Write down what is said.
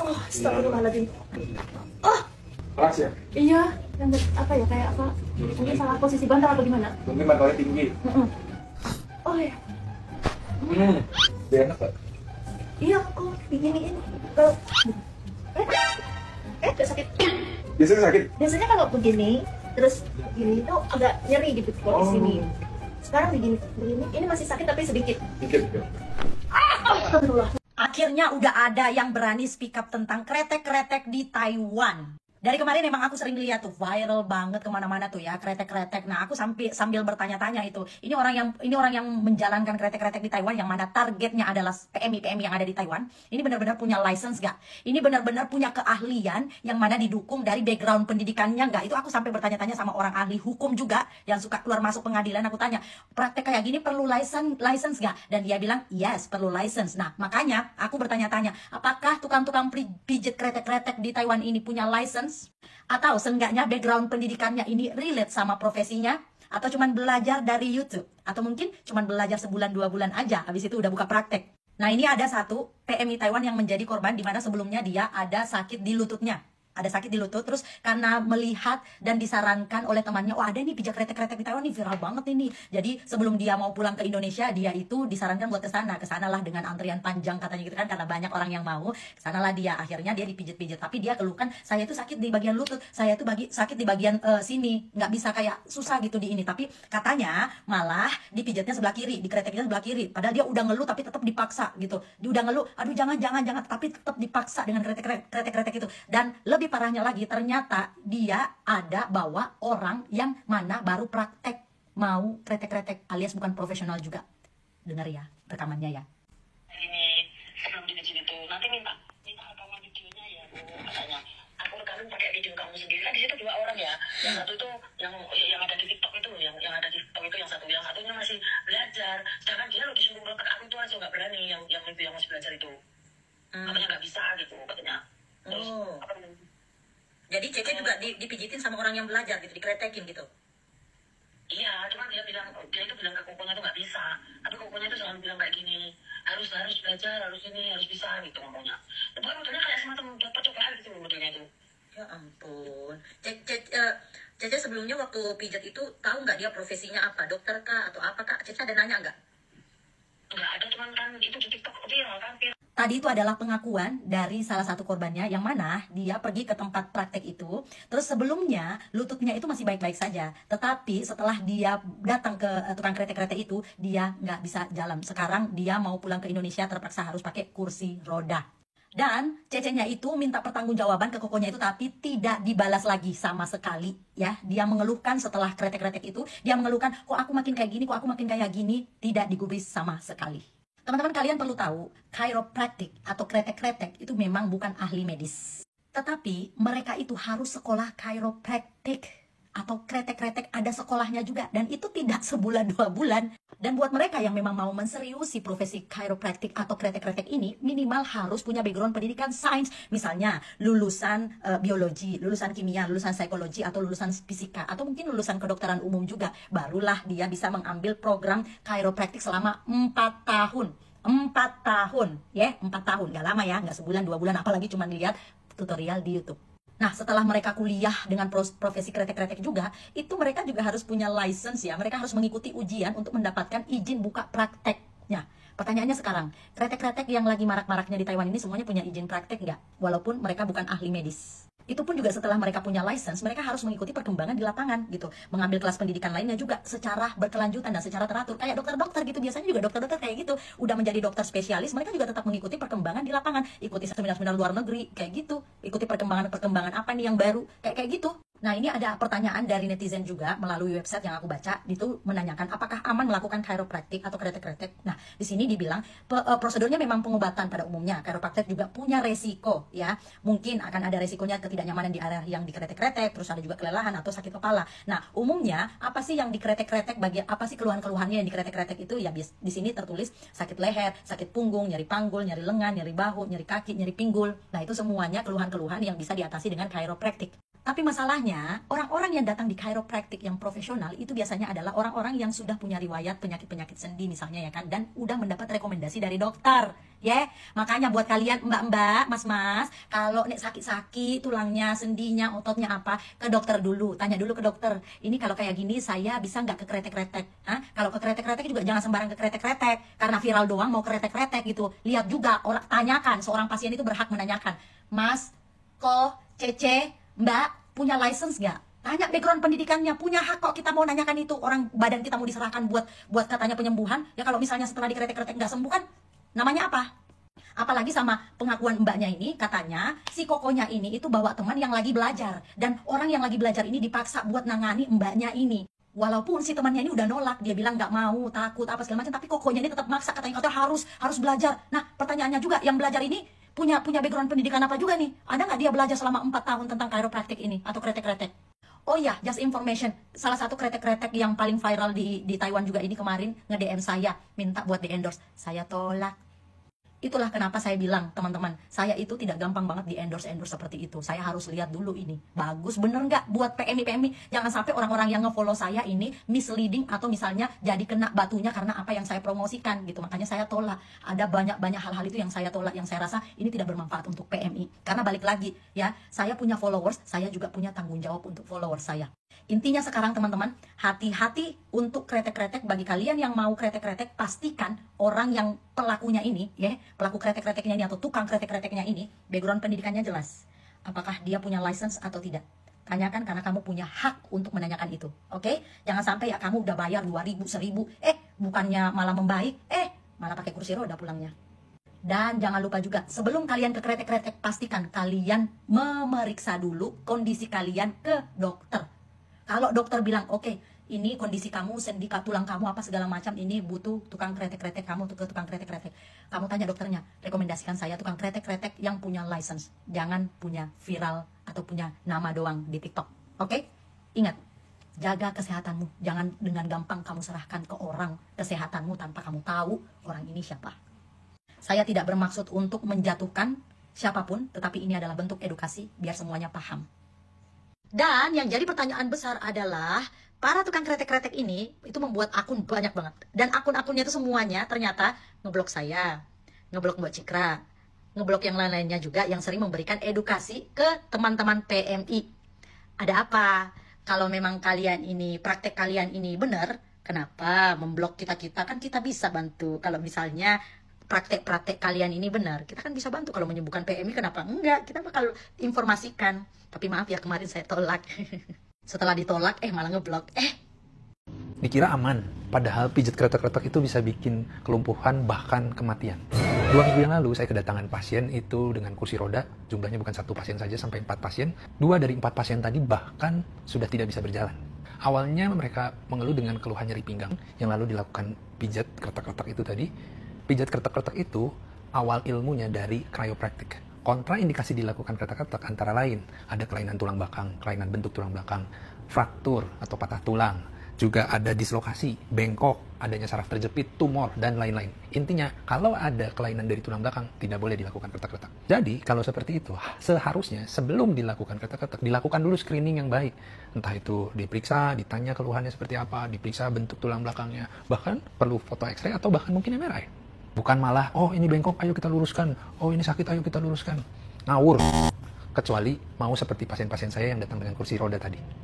Oh, astagfirullahaladzim. Oh, Keras ya? iya. Yang apa ya, kayak apa? Mungkin salah posisi bantal atau gimana? Mungkin bantalnya tinggi. Oh ya, Dia enak gak? iya aku diginiin. Kalau gak sakit. Biasanya sakit? Biasanya kalau begini, terus begini itu agak nyeri gitu di sini. Sekarang begini, ini masih sakit tapi sedikit. Dikit ya? Astagfirullah. Akhirnya udah ada yang berani speak up tentang kretek-kretek di Taiwan. Dari kemarin emang aku sering lihat tuh viral banget kemana-mana tuh ya kretek-kretek. Nah aku sambil bertanya-tanya itu, ini orang yang menjalankan kretek-kretek di Taiwan yang mana targetnya adalah PMI yang ada di Taiwan. Ini benar-benar punya license gak? Ini benar-benar punya keahlian yang mana didukung dari background pendidikannya gak? Itu aku sampai bertanya-tanya sama orang ahli hukum juga yang suka keluar masuk pengadilan. Aku tanya, praktek kayak gini perlu license gak? Dan dia bilang yes, perlu license. Nah makanya aku bertanya-tanya, apakah tukang-tukang pijit kretek-kretek di Taiwan ini punya license? Atau seenggaknya background pendidikannya ini relate sama profesinya? Atau cuman belajar dari YouTube? Atau mungkin cuman belajar sebulan 2 bulan aja, habis itu udah buka praktek? Nah ini ada satu PMI Taiwan yang menjadi korban, di mana sebelumnya dia ada sakit di lututnya. Ada sakit di lutut, terus karena melihat dan disarankan oleh temannya, oh ada nih pijat kretek-kretek di Taiwan nih, viral banget ini. Jadi sebelum dia mau pulang ke Indonesia, dia itu disarankan buat kesanalah dengan antrian panjang katanya gitu kan, karena banyak orang yang mau. Kesanalah dia, akhirnya dia dipijit-pijit. Tapi dia keluhkan, saya itu sakit di bagian lutut, saya itu sakit di bagian sini, nggak bisa kayak susah gitu di ini. Tapi katanya malah dipijitnya sebelah kiri, dikreteknya sebelah kiri. Padahal dia udah ngeluh tapi tetap dipaksa gitu. Dia udah ngeluh, aduh jangan, tapi tetap dipaksa dengan kretek-kretek itu. Dan lebih parahnya lagi, ternyata dia ada bawa orang yang mana baru praktek mau kretek-kretek alias bukan profesional juga. Dengar ya rekamannya ya. Ini sebelum dibikin itu nanti minta rekaman videonya ya Bu, katanya. Aku rekamin pakai video kamu sendiri kan, di situ 2 orang ya. Yang satu itu yang ada di TikTok itu, yang ada di TikTok itu yang satunya masih belajar. Sedangkan dia lo disuruh nonton aku itu aja nggak berani, yang masih belajar itu. Katanya nggak bisa gitu katanya. Terus apa namanya? Jadi Cece juga dipijitin sama orang yang belajar gitu, dikretekin gitu. Iya, cuma dia itu bilang ke kokonya tuh nggak bisa. Tapi kokonya tuh selalu bilang kayak gini, harus belajar, harus ini, harus bisa gitu ngomongnya. Itu kan modelnya kayak semacam percobaan gitu modelnya itu. Ya ampun. Cece sebelumnya waktu pijat itu tahu nggak dia profesinya apa? Dokter kah atau apa kak? Cece ada nanya nggak? Nggak ada, cuman kan itu di TikTok viral kan. Tadi itu adalah pengakuan dari salah satu korbannya yang mana dia pergi ke tempat praktek itu. Terus sebelumnya lututnya itu masih baik-baik saja. Tetapi setelah dia datang ke tukang kretek-kretek itu, dia nggak bisa jalan. Sekarang dia mau pulang ke Indonesia terpaksa harus pakai kursi roda. Dan Cecenya itu minta pertanggungjawaban ke kokonya itu, tapi tidak dibalas lagi sama sekali ya. Dia mengeluhkan setelah kretek-kretek itu, dia mengeluhkan, kok aku makin kayak gini, kok aku makin kayak gini. Tidak digubris sama sekali. Teman-teman kalian perlu tahu, chiropractic atau kretek-kretek itu memang bukan ahli medis. Tetapi mereka itu harus sekolah chiropractic atau kretek-kretek, ada sekolahnya juga. Dan itu tidak sebulan 2 bulan. Dan buat mereka yang memang mau menseriusi profesi chiropractic atau kretek-kretek ini, minimal harus punya background pendidikan sains. Misalnya lulusan biologi, lulusan kimia, lulusan psikologi, atau lulusan fisika, atau mungkin lulusan kedokteran umum juga. Barulah dia bisa mengambil program chiropractic selama 4 tahun. 4 tahun, ya, 4 tahun. Gak lama ya, gak sebulan 2 bulan, apalagi cuma lihat tutorial di YouTube. Nah, setelah mereka kuliah dengan profesi kretek-kretek juga, itu mereka juga harus punya license ya. Mereka harus mengikuti ujian untuk mendapatkan izin buka prakteknya. Pertanyaannya sekarang, kretek-kretek yang lagi marak-maraknya di Taiwan ini semuanya punya izin praktek nggak? Walaupun mereka bukan ahli medis. Itu pun juga setelah mereka punya license, mereka harus mengikuti perkembangan di lapangan gitu. Mengambil kelas pendidikan lainnya juga secara berkelanjutan dan secara teratur. Kayak dokter-dokter gitu, biasanya juga dokter-dokter kayak gitu. Udah menjadi dokter spesialis, mereka juga tetap mengikuti perkembangan di lapangan. Ikuti seminar-seminar luar negeri, kayak gitu. Ikuti perkembangan-perkembangan apa nih yang baru, kayak gitu. Nah ini ada pertanyaan dari netizen juga melalui website yang aku baca, itu menanyakan apakah aman melakukan chiropractic atau kretek-kretek. Nah di sini dibilang prosedurnya memang pengobatan pada umumnya. Chiropractic juga punya resiko ya, mungkin akan ada resikonya ketidaknyamanan di area yang dikretek-kretek, terus ada juga kelelahan atau sakit kepala. Nah umumnya apa sih yang dikretek-kretek, bagian apa sih keluhan-keluhannya yang dikretek-kretek itu ya, di sini tertulis sakit leher, sakit punggung, nyeri panggul, nyeri lengan, nyeri bahu, nyeri kaki, nyeri pinggul. Nah itu semuanya keluhan-keluhan yang bisa diatasi dengan chiropractic. Tapi masalahnya, orang-orang yang datang di chiropractic yang profesional itu biasanya adalah orang-orang yang sudah punya riwayat penyakit-penyakit sendi misalnya ya kan, dan udah mendapat rekomendasi dari dokter. Ya, makanya buat kalian mbak-mbak, mas-mas, kalau nek sakit-sakit tulangnya, sendinya, ototnya apa, ke dokter dulu, tanya dulu ke dokter. Ini kalau kayak gini saya bisa nggak ke kretek-kretek? Kalau ke kretek-kretek juga jangan sembarang ke kretek-kretek, karena viral doang mau kretek-kretek gitu. Lihat juga, orang tanyakan, seorang pasien itu berhak menanyakan, Mas, kok, Cece, Mbak, punya license nggak? Tanya background pendidikannya, punya hak kok kita mau nanyakan itu. Orang badan kita mau diserahkan buat katanya penyembuhan. Ya kalau misalnya setelah dikretek-kretek nggak sembuh kan, namanya apa? Apalagi sama pengakuan mbaknya ini, katanya si kokonya ini itu bawa teman yang lagi belajar. Dan orang yang lagi belajar ini dipaksa buat nangani mbaknya ini. Walaupun si temannya ini udah nolak, dia bilang nggak mau, takut, apa segala macam. Tapi kokonya ini tetap maksa, katanya harus belajar. Nah pertanyaannya juga, yang belajar ini punya background pendidikan apa juga nih? Ada nggak dia belajar selama 4 tahun tentang chiropractic ini atau kretek-kretek? Oh ya, just information, salah satu kretek-kretek yang paling viral di Taiwan juga ini kemarin nge-DM saya, minta buat di-endorse. Saya tolak. Itulah kenapa saya bilang, teman-teman, saya itu tidak gampang banget di-endorse seperti itu. Saya harus lihat dulu ini, bagus bener nggak buat PMI. Jangan sampai orang-orang yang nge-follow saya ini misleading atau misalnya jadi kena batunya karena apa yang saya promosikan gitu. Makanya saya tolak. Ada banyak hal-hal itu yang saya tolak, yang saya rasa ini tidak bermanfaat untuk PMI. Karena balik lagi ya, saya punya followers, saya juga punya tanggung jawab untuk followers saya. Intinya sekarang teman-teman, hati-hati untuk kretek-kretek. Bagi kalian yang mau kretek-kretek, pastikan orang yang pelakunya ini, ya, pelaku kretek-kreteknya ini atau tukang kretek-kreteknya ini, background pendidikannya jelas. Apakah dia punya license atau tidak? Tanyakan, karena kamu punya hak untuk menanyakan itu. Oke? Jangan sampai ya kamu udah bayar 2.000, 1.000, bukannya malah membaik, malah pakai kursi roda pulangnya. Dan jangan lupa juga, sebelum kalian ke kretek-kretek, pastikan kalian memeriksa dulu kondisi kalian ke dokter. Kalau dokter bilang, oke, ini kondisi kamu, sendi tulang kamu apa segala macam, ini butuh tukang kretek-kretek, kamu ke tukang kretek-kretek. Kamu tanya dokternya, rekomendasikan saya tukang kretek-kretek yang punya license. Jangan punya viral atau punya nama doang di TikTok. Oke? Ingat, jaga kesehatanmu. Jangan dengan gampang kamu serahkan ke orang kesehatanmu tanpa kamu tahu orang ini siapa. Saya tidak bermaksud untuk menjatuhkan siapapun, tetapi ini adalah bentuk edukasi biar semuanya paham. Dan yang jadi pertanyaan besar adalah, para tukang kretek-kretek ini itu membuat akun banyak banget. Dan akun-akunnya itu semuanya ternyata ngeblok saya, ngeblok Mbak Cikra, ngeblok yang lain-lainnya juga yang sering memberikan edukasi ke teman-teman PMI. Ada apa? Kalau memang kalian ini, praktek kalian ini benar, kenapa memblok kita-kita? Kan kita bisa bantu. Kalau misalnya praktek-praktek kalian ini benar, kita kan bisa bantu. Kalau menyembuhkan PMI, kenapa enggak? Kita bakal informasikan. Tapi maaf ya, kemarin saya tolak. Setelah ditolak, malah ngeblok. Dikira aman, padahal pijat kretek-kretek itu bisa bikin kelumpuhan bahkan kematian. 2 minggu yang lalu saya kedatangan pasien itu dengan kursi roda, jumlahnya bukan 1 pasien saja, sampai 4 pasien. 2 dari 4 pasien tadi bahkan sudah tidak bisa berjalan. Awalnya mereka mengeluh dengan keluhan nyeri pinggang, yang lalu dilakukan pijat kretek-kretek itu tadi. Pijat kretek-kretek itu awal ilmunya dari chiropractic. Kontraindikasi dilakukan kretek-kretek antara lain ada kelainan tulang belakang, kelainan bentuk tulang belakang, fraktur atau patah tulang, juga ada dislokasi, bengkok, adanya saraf terjepit, tumor, dan lain-lain. Intinya, kalau ada kelainan dari tulang belakang, tidak boleh dilakukan kretek-kretek. Jadi, kalau seperti itu, seharusnya sebelum dilakukan kretek-kretek, dilakukan dulu screening yang baik. Entah itu diperiksa, ditanya keluhannya seperti apa, diperiksa bentuk tulang belakangnya, bahkan perlu foto X-ray atau bahkan mungkin MRI. Bukan malah, oh ini bengkok, ayo kita luruskan. Oh ini sakit, ayo kita luruskan. Ngawur. Kecuali mau seperti pasien-pasien saya yang datang dengan kursi roda tadi.